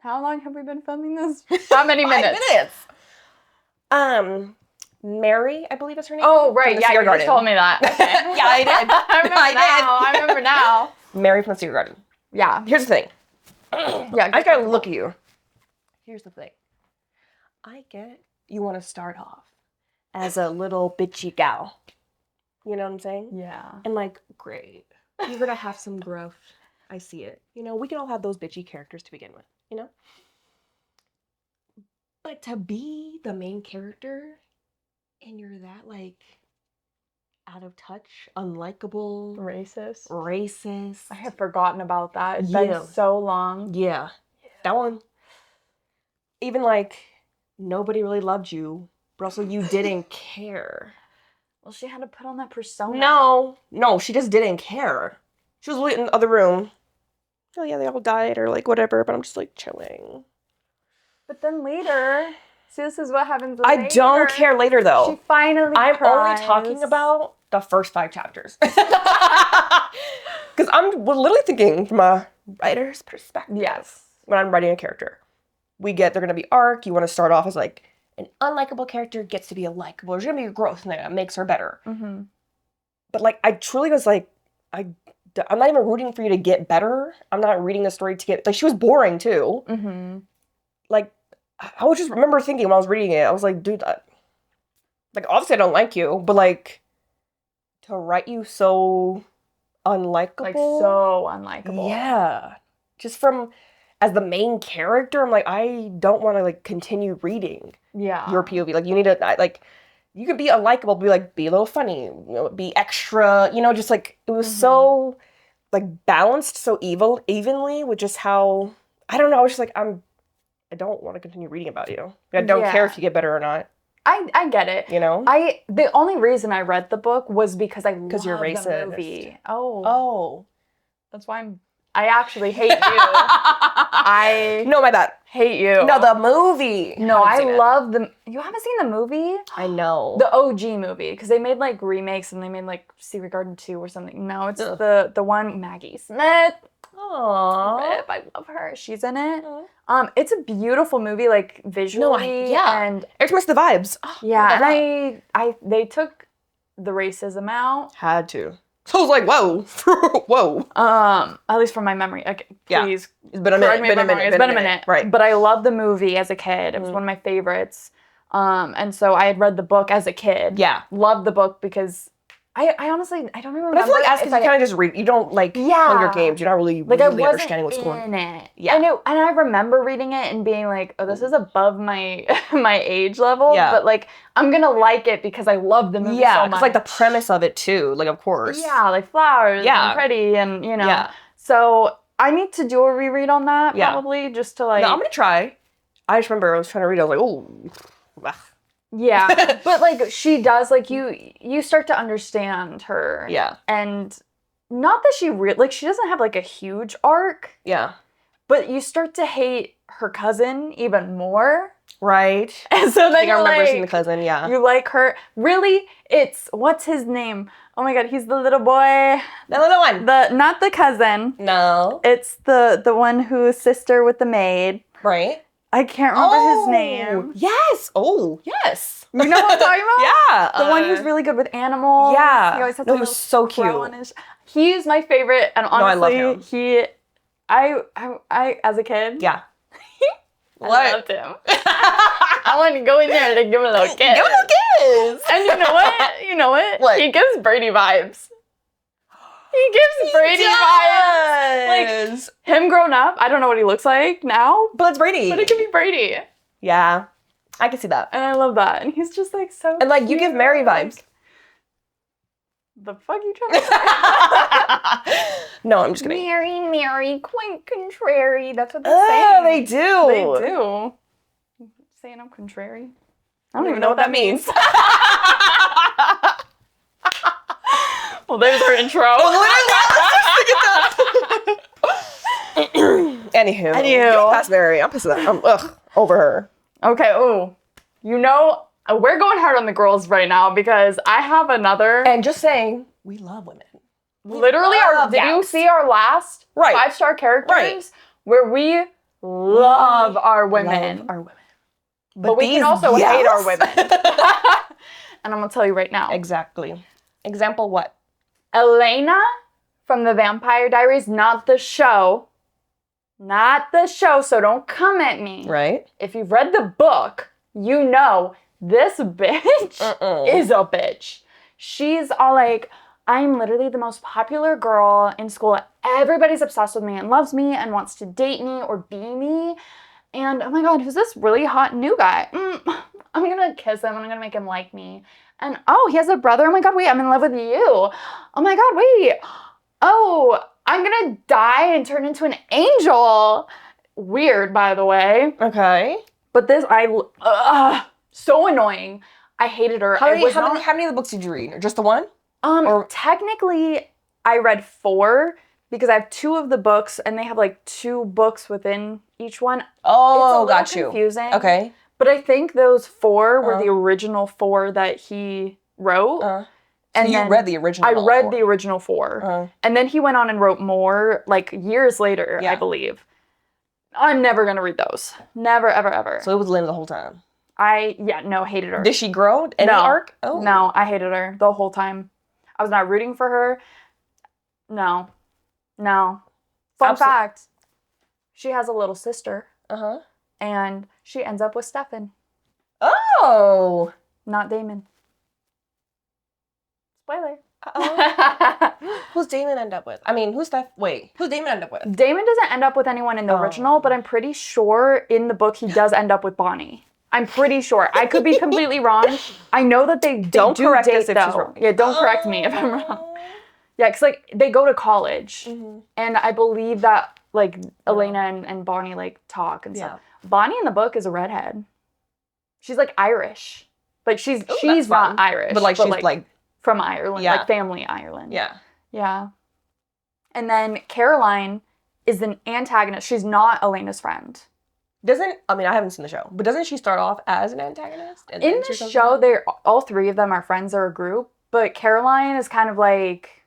How long have we been filming this? How many minutes? 5 minutes. Mary, I believe is her name. Oh, right. Yeah, you just told me that. Okay. Yeah, I did. I remember now. Mary from the Secret Garden. Yeah. Here's the thing. Yeah, I gotta look at you. Here's the thing. I get you want to start off as a little bitchy gal. You know what I'm saying? Yeah. And like, great. You're gonna have some growth. I see it. You know, we can all have those bitchy characters to begin with, you know? But to be the main character and you're that, like, out of touch, unlikable, racist. I have forgotten about that. It's been so long. Yeah. That one. Even, like, nobody really loved you, but also you didn't care. Well, she had to put on that persona. No, she just didn't care. She was in the other room. Oh, yeah, they all died or, like, whatever, but I'm just, like, chilling. But then later... See, this is what happens later. I don't care later, though. She finally I'm cries. only talking about the first 5 chapters. Because I'm literally thinking from a writer's perspective. Yes. When I'm writing a character. They're going to be arc. You want to start off as, like, an unlikable character gets to be a likable. There's going to be a growth in there that makes her better. Mm-hmm. But, like, I truly was like, I'm not even rooting for you to get better. I'm not reading the story to get... Like, she was boring, too. Mm-hmm. Like, I would just remember thinking when I was reading it, I was like, dude, like, obviously I don't like you, but, like, to write you so unlikable. Like, so unlikable. Yeah. Just from, as the main character, I'm like, I don't want to, like, continue reading your POV. Like, you need to, like, you could be unlikable, but be a little funny, you know, be extra, you know, just, like, it was so, like, balanced so evenly with just how, I don't know, I was just like, I don't want to continue reading about you. I don't care if you get better or not. I get it. You know? The only reason I read the book was because I loved you're racist. the movie. Oh. Oh. That's why I'm I actually hate you. I No, my bad. hate you. No, the movie. No, I love the... You haven't seen the movie? I know. The OG movie, because they made like remakes and they made like Secret Garden 2 or something. No, it's the one Maggie Smith. Aww. I love her. She's in it. It's a beautiful movie, like visually. And it makes the vibes. Oh, yeah, and they took the racism out. Had to. So I was like, whoa, whoa. At least from my memory. Okay, please. It's been a minute. It's been a minute. Right. But I loved the movie as a kid. It was one of my favorites. And so I had read the book as a kid. Yeah. Loved the book because I honestly, I don't remember. But I feel like as you kind of just read. You don't like Hunger Games. You're not really understanding what's going on. in it. Yeah. And I remember reading it and being like, oh, this is above my my age level. Yeah. But like, I'm going to like it because I love the movie so much. Yeah, it's like the premise of it too. Like, of course. Yeah, like flowers and pretty and, you know. Yeah. So I need to do a reread on that probably just to like. No, I'm going to try. I just remember I was trying to read it. I was like, oh. Yeah, but like she does, like you start to understand her. Yeah. And not that she she doesn't have like a huge arc. Yeah. But you start to hate her cousin even more. Right. And so then I remember seeing the cousin, you like her. Really, it's what's his name? Oh my god, he's the little boy. The little one. Not the cousin. No. It's the one who's sister with the maid. Right. I can't remember his name. Yes. Oh, yes. You know what I'm talking about? Yeah. The one who's really good with animals. Yeah. He always has was so cute. He's my favorite, and honestly, I love him. I as a kid. Yeah. I loved him. I wanted to go in there and give him a little kiss. Give him a little kiss. And you know what? What? He gives Brady vibes. He gives Brady vibes. Like, him grown up, I don't know what he looks like now. But it's Brady. But it could be Brady. Yeah. I can see that. And I love that. And he's just like so And like, cute. You give Mary vibes. The fuck you trying to say? No, I'm just kidding. Mary, quite contrary. That's what they're saying. They do. They do. Saying I'm contrary. I don't even know what that means. Well, there's our intro. Anywho. Get past Mary. I'm pissed over her. Okay. Oh, we're going hard on the girls right now because I have another. And just saying, we love women. Literally, did you see our last 5-star characters where we love our women? Love our women. But we can also hate our women. And I'm going to tell you right now. Exactly. Example what? Elena from the Vampire Diaries, not the show. Not the show, so don't come at me. Right. If you've read the book, you know this bitch is a bitch. She's all like, I'm literally the most popular girl in school. Everybody's obsessed with me and loves me and wants to date me or be me. And oh my god, who's this really hot new guy? I'm gonna kiss him and I'm gonna make him like me. And oh, he has a brother. Oh my god, wait, I'm in love with you. Oh my god, wait. Oh, I'm gonna die and turn into an angel. Weird, by the way. Okay. But this, so annoying. I hated her. How many of the books did you read? Or just the one? Technically, I read 4 because I have 2 of the books and they have like 2 books within each one. Oh, got you. It's confusing. Okay. But I think those 4 were the original 4 that he wrote. And you read the original? I read the original 4. And then he went on and wrote more, like, years later, I believe. I'm never going to read those. Never, ever, ever. So it was Lynn the whole time? Hated her. Did she grow any arc? Oh. No, I hated her the whole time. I was not rooting for her. No. Fun fact, she has a little sister. And she ends up with Stefan. Oh! Not Damon. Spoiler. Who's Damon end up with? I mean, who's Damon end up with? Damon doesn't end up with anyone in the original, but I'm pretty sure in the book he does end up with Bonnie. I'm pretty sure. I could be completely wrong. I know that they don't do correct date, us if she's wrong. Yeah, don't correct me if I'm wrong. Yeah, because like they go to college, and I believe that like Elena and Bonnie like talk and stuff. Bonnie in the book is a redhead. She's like Irish, like she's not Irish, but she's like from Ireland, like family Ireland. Yeah. And then Caroline is an antagonist. She's not Elena's friend. I haven't seen the show, but doesn't she start off as an antagonist? And In the show, all three of them are friends. They're a group, but Caroline is kind of like,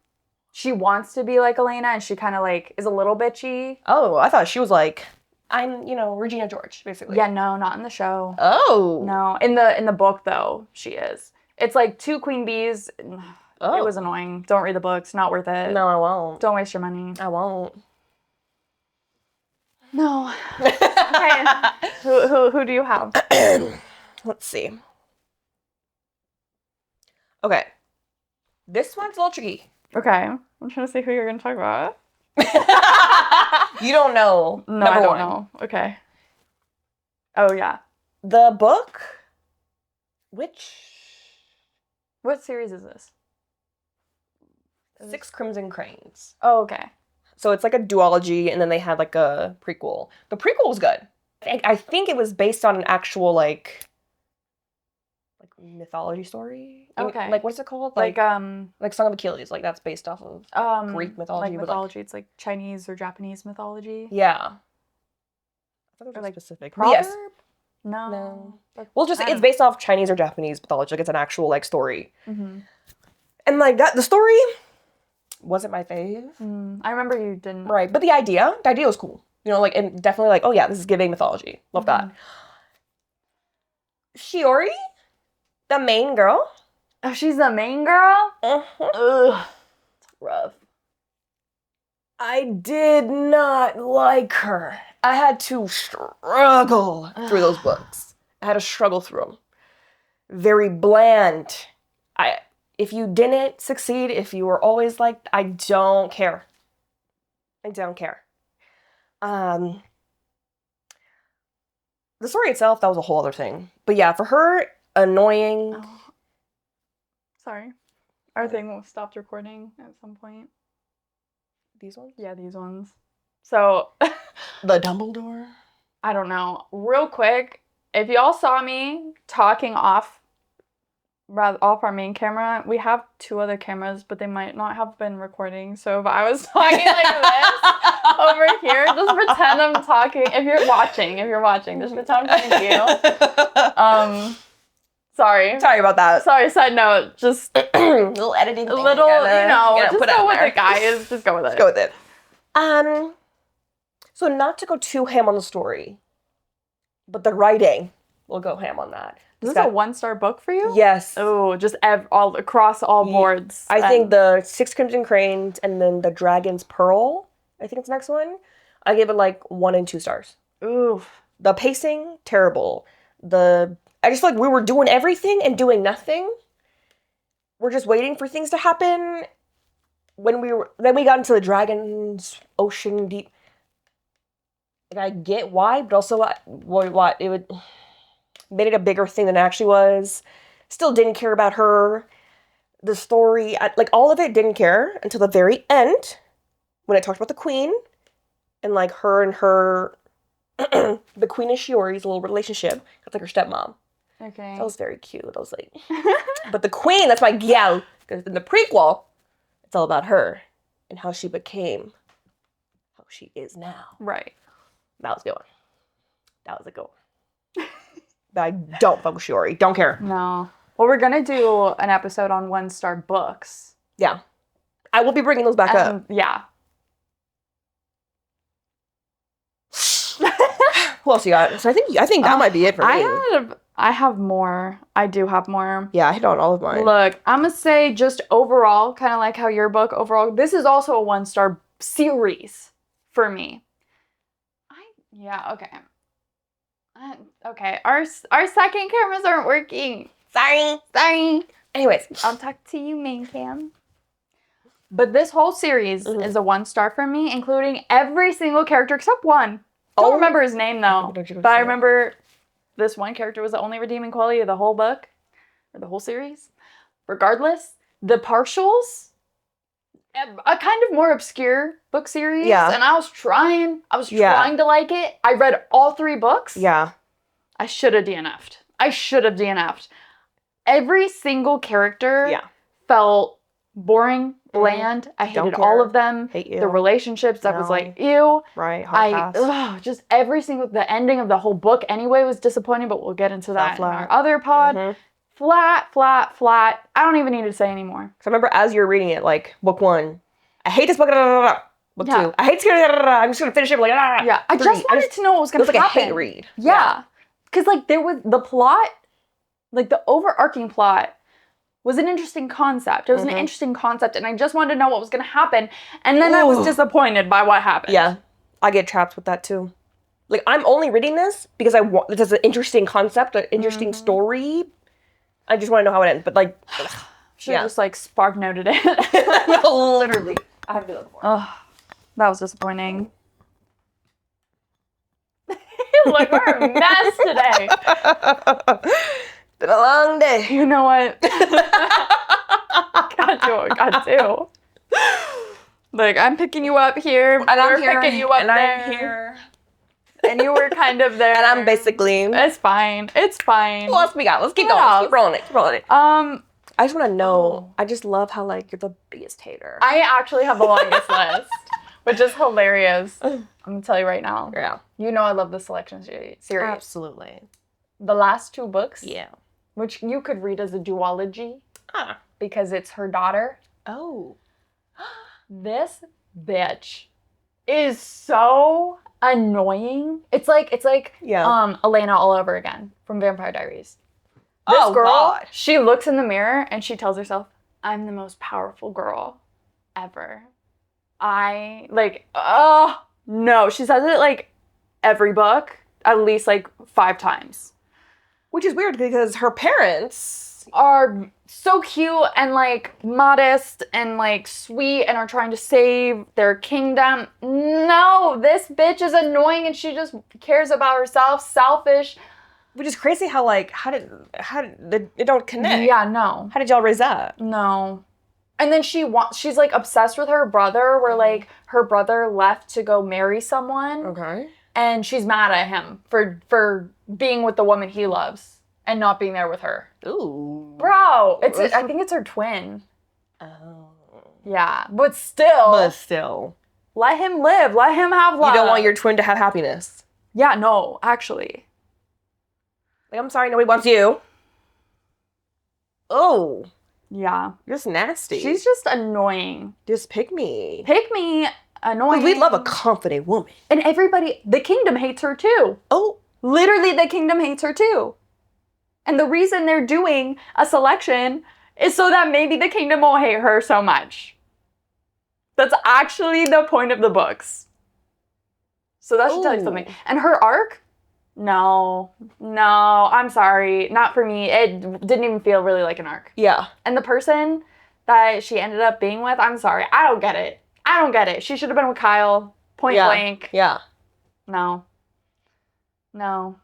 she wants to be like Elena, and she kind of like is a little bitchy. Oh, I thought she was like, I'm, Regina George, basically. Yeah, no, not in the show. Oh. No, in the book though, she is. It's like two queen bees. Oh. It was annoying. Don't read the books. Not worth it. No, I won't. Don't waste your money. I won't. No. Okay. Who do you have? Let's see. Okay. This one's a little tricky. Okay. I'm trying to see who you're going to talk about. You don't know. No, I don't know. Okay. Oh, yeah. The book, what series is this? Six Crimson Cranes. Oh, okay. So it's like a duology, and then they had like a prequel. The prequel was good. I think it was based on an actual like mythology story. Okay. Like what's it called? Like Song of Achilles. Like that's based off of Greek mythology. Like mythology. It's like Chinese or Japanese mythology. Yeah. I thought it was like specific. Proverb? Yes. No. Well, it's based off Chinese or Japanese mythology. Like it's an actual like story. Mm-hmm. And like the story wasn't my fave. I remember you didn't. Right, but the idea was cool. And definitely like, oh yeah, this is giving mythology. Love that. Shiori, the main girl. Oh, she's the main girl? Uh-huh. Ugh. It's rough. I did not like her. I had to struggle through those books. I had to struggle through them. Very bland. If you didn't succeed, if you were always like, I don't care. I don't care. The story itself, that was a whole other thing. But yeah, for her, annoying. Oh. Sorry. Our thing stopped recording at some point. These ones? Yeah, these ones. So. The Dumbledore? I don't know. Real quick, if y'all saw me talking off our main camera, we have two other cameras, but they might not have been recording. So if I was talking like this over here, just pretend I'm talking. If you're watching, just pretend I'm talking to you. Sorry about that. Sorry, side note, just little editing. Just go with it, guys. Just go with it. Go with it. So not to go too ham on the story, but the writing, we'll go ham on that. Is this a 1-star book for you? Yes. Oh, just all across all boards. I think the Six Crimson Cranes and then the Dragon's Pearl, I think it's the next one. I gave it like 1 and 2 stars. Oof. The pacing, terrible. I just feel like we were doing everything and doing nothing. We're just waiting for things to happen. Then we got into the Dragon's Ocean Deep. Like, I get why, but also what it would made it a bigger thing than it actually was. Still didn't care about her. The story, like all of it, didn't care until the very end when it talked about the queen and like her and the queen and Shiori's little relationship. It's like her stepmom. Okay. That was very cute. I was like, but the queen, that's my gal. Because in the prequel, it's all about her and how she became how she is now. Right. That was a good one. That was a good one. But I don't fuck with Shiori. Don't care. No. Well, we're going to do an episode on 1-star books. Yeah. I will be bringing those back up. Yeah. Who else you got? So I think that might be it for me. I have more. I do have more. Yeah, I hit on all of mine. Look, I'm going to say just overall, kind of like how your book overall, this is also a 1-star series for me. Okay. Okay, our second cameras aren't working. Sorry. Anyways, I'll talk to you, main cam. But this whole series is a 1-star for me, including every single character except one. Don't remember his name though, but I remember this one character was the only redeeming quality of the whole book, or the whole series. Regardless, the partials, a kind of more obscure book series, and I was trying to like it. I read all 3 books. Yeah. I should have DNF'd. Every single character felt boring, bland. I Don't hated all care. of them. Hate you. The relationships, I was No. like, ew. Right. Hard pass. Just every single, the ending of the whole book anyway was disappointing, but we'll get into that in Flat. our other pod. Mm-hmm. Flat, flat, flat. I don't even need to say anymore. So I remember as you were reading it, like, book 1, I hate this book, book 2, I hate this, I'm just going to finish it, like, Yeah, I 3, just wanted to know what was going to happen. It was like a hate read. Yeah. Because, like, there was the plot, like, the overarching plot was an interesting concept. It was an interesting concept, and I just wanted to know what was going to happen. And then I was disappointed by what happened. Yeah, I get trapped with that, too. Like, I'm only reading this because I want, this is an interesting concept, an interesting story. I just want to know how it ends, but, like, should have just, like, spark noted it. Literally. I have to do that before. Oh, that was disappointing. Like, we're a mess today. Been a long day. You know what? Gotta do what we gotta do. Like, I'm picking you up here, and I'm picking you up and there. I'm here. And you were kind of there. And I'm basically... It's fine. It's fine. What else we got? Let's keep going. Let's keep rolling it. Keep rolling it. I just want to know. I just love how, like, you're the biggest hater. I actually have the longest list, which is hilarious. I'm gonna tell you right now. Yeah. You know I love the selection series. Absolutely. The last 2 books, Yeah. which you could read as a duology Ah. because it's her daughter. Oh. This bitch is so annoying. It's like Elena all over again from Vampire Diaries. This girl, God. she looks in the mirror and she tells herself, I'm the most powerful girl ever. No. She says it like every book, at least like 5 times. Which is weird because her parents are so cute and like modest and like sweet and are trying to save their kingdom. No, this bitch is annoying and she just cares about herself, selfish. Which is crazy how, like, how did it don't connect? Yeah, no. How did y'all raise that? No. And then she's like obsessed with her brother, where like her brother left to go marry someone. Okay. And she's mad at him for being with the woman he loves and not being there with her. Ooh. Bro, I think it's her twin. Oh. Yeah, but still. Let him live. Let him have love. You don't want your twin to have happiness. Yeah, no, actually. Like, I'm sorry, nobody wants you. Oh. Yeah. You're just nasty. She's just annoying. Just pick me. Pick me. Annoying. We love a confident woman. And everybody, the kingdom hates her too. Oh. Literally, the kingdom hates her too. And the reason they're doing a selection is so that maybe the kingdom won't hate her so much. That's actually the point of the books. So that should tell you something. And her arc? No, I'm sorry. Not for me. It didn't even feel really like an arc. Yeah. And the person that she ended up being with, I'm sorry. I don't get it. She should have been with Kyle. Point blank. Yeah. No. Well,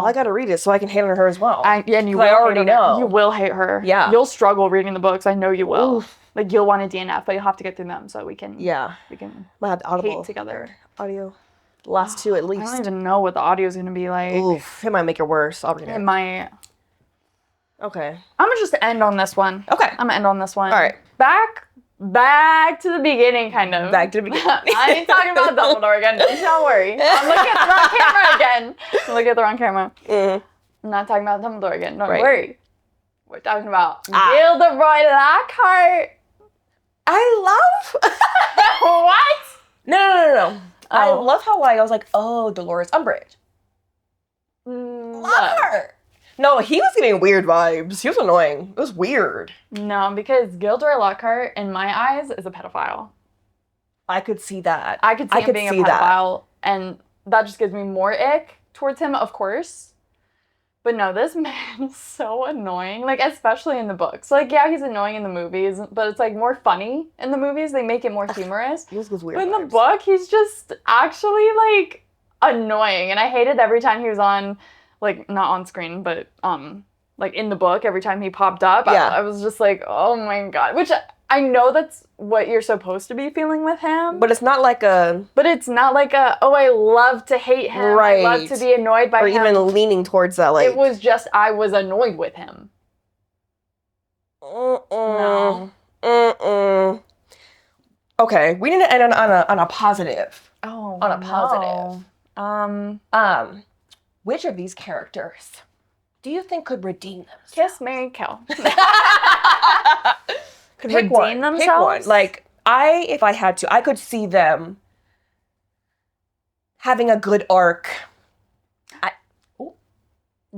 I gotta read it so I can hate on her as well. And you will I already know. You will hate her. Yeah. You'll struggle reading the books. I know you will. Oof. Like, you'll want a DNF, but you'll have to get through them so we can. Yeah. We can. Might have the Audible hate together. Audio. The last 2 at least. I don't even know what the audio is gonna be like. Oof. It might make it worse. I'll read it. It might. Okay. I'm gonna just end on this one. Okay. I'm gonna end on this one. All right. Back to the beginning, kind of. Back to the beginning. I ain't talking about Dumbledore again. Don't worry. I'm looking at the wrong camera again. I'm looking at the wrong camera. Mm-hmm. I'm not talking about Dumbledore again. Don't Right. worry. We're talking about Gilderoy Lockhart. I love... What? No. Oh. I love how, like, I was like, oh, Dolores Umbridge. Lockhart. No, he was giving weird vibes. He was annoying. It was weird. No, because Gilderoy Lockhart, in my eyes, is a pedophile. I could see that. I could see him being a pedophile, and that just gives me more ick towards him, of course. But no, this man is so annoying, like, especially in the books. Like, yeah, he's annoying in the movies, but it's, like, more funny in the movies. They make it more humorous. He was weird But in the vibes. book, he's just actually, like, annoying. And I hated every time he was on, like, not on screen, but, like, in the book, every time he popped up. Yeah. I was just like, oh, my God. Which I know that's what you're supposed to be feeling with him. But it's not like a... But it's not like I love to hate him. Right. I love to be annoyed by or him. Or even leaning towards that, like... It was just, I was annoyed with him. No. Okay, we need to end on a positive. Oh, on a positive. No. Which of these characters do you think could redeem themselves? Kiss, marry, kill. Could Pick redeem one. themselves? Pick one. Like, if I had to, I could see them having a good arc.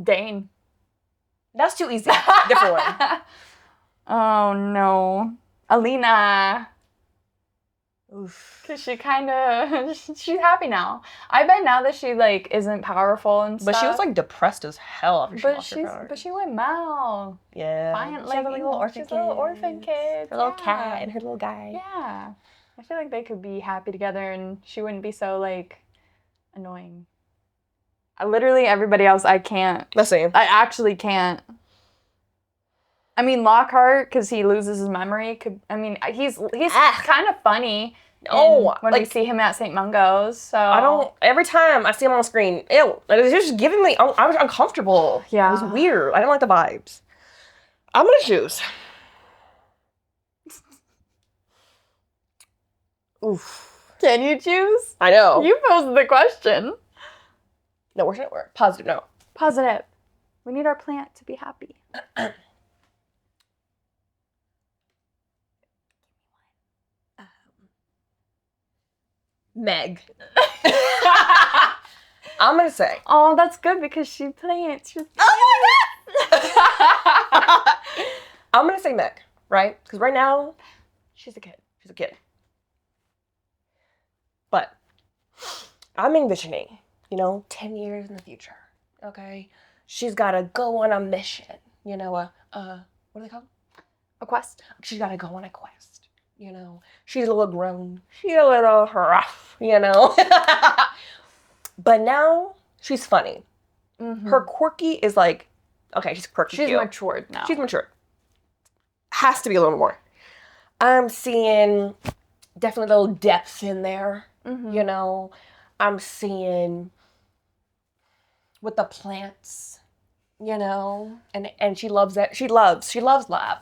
Dane. That's too easy. Different one. Oh, no. Alina. Oof. Because she kind of, she's happy now. I bet now that she, like, isn't powerful and stuff. But she was, like, depressed as hell after she lost her power. But she went Mal. Yeah. Finally. She has a little orphan She's kid. a little orphan kid. Her little cat and her little guy. Yeah. I feel like they could be happy together and she wouldn't be so, like, annoying. Literally everybody else, I can't. Let's see. I actually can't. I mean, Lockhart, because he loses his memory, he's kind of funny. No, when we see him at St. Mungo's, so every time I see him on screen, it's just giving me, I was uncomfortable. Yeah. It was weird. I didn't like the vibes. I'm gonna choose. Oof. Can you choose? I know. You posed the question. No, we're positive, no. Positive. We need our plant to be happy. Meg. I'm gonna say. Oh, that's good because she plants. Oh my god! I'm gonna say Meg, right? Because right now, she's a kid. She's a kid. But I'm envisioning, 10 years in the future. Okay, she's gotta go on a mission. What are they called? A quest. She's gotta go on a quest. She's a little grown. She's a little rough. But now she's funny. Mm-hmm. Her quirky is like, okay, she's quirky. She's cute. matured now. She's matured. Has to be a little more. I'm seeing definitely a little depth in there. Mm-hmm. I'm seeing with the plants, and she loves it. She loves love,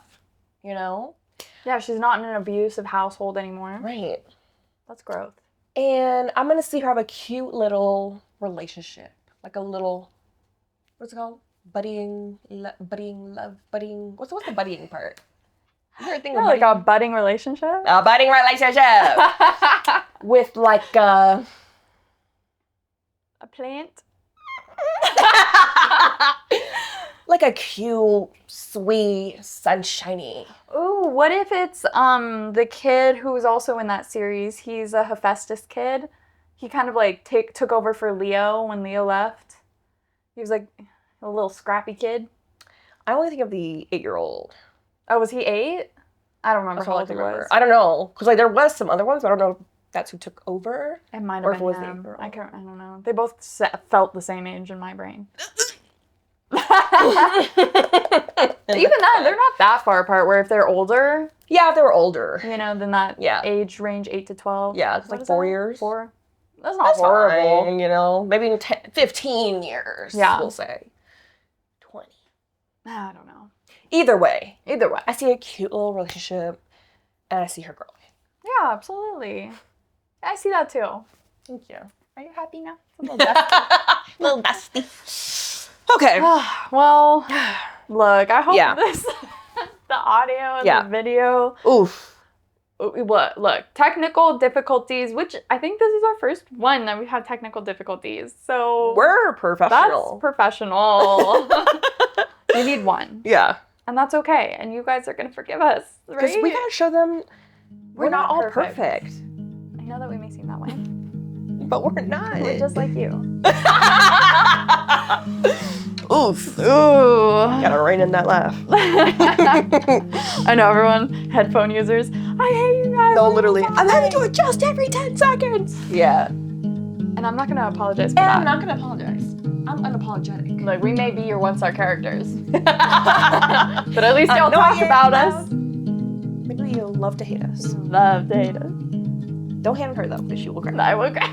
Yeah, she's not in an abusive household anymore. Right. That's growth. And I'm gonna see her have a cute little relationship, like a little, what's it called? Budding love. What's the budding part? Like a budding relationship. A budding relationship with like a plant. Like a cute, sweet, sunshiny. Ooh, what if it's the kid who's also in that series? He's a Hephaestus kid. He kind of like took over for Leo when Leo left. He was like a little scrappy kid. I only think of the 8-year-old. Oh, was he 8? I don't remember how old he was. I don't know, because there was some other ones, but I don't know if that's who took over. It might have been him. I don't know. They both felt the same age in my brain. Even that, they're not that far apart. Where if they're older, if they were older, then that age range 8 to 12. Yeah, it's like 4 years. 4. That's not horrible. Fine, maybe 15 years. Yeah, we'll say 20. I don't know. Either way, I see a cute little relationship, and I see her growing. Yeah, absolutely. I see that too. Thank you. Are you happy now? It's a little dusty. Little dusty. Okay. Well, look, I hope this, the audio and the video. Oof. Look, technical difficulties, which I think this is our first one that we've had technical difficulties. So we're professional. That's professional. We need one. Yeah. And that's okay. And you guys are going to forgive us, right? Because we got to show them we're not all perfect. I know that we may seem that way. But we're not. We're just like you. Oof. Ooh. Gotta rein in that laugh. I know, everyone. Headphone users. I hate you guys. No, literally. I'm having to adjust every 10 seconds. Yeah. And I'm not going to apologize for that. I'm not going to apologize. I'm unapologetic. Like, we may be your 1-star characters. But at least y'all talk about us. Maybe you'll love to hate us. Love to hate us. Don't hate on her, though, because she will cry. I will cry.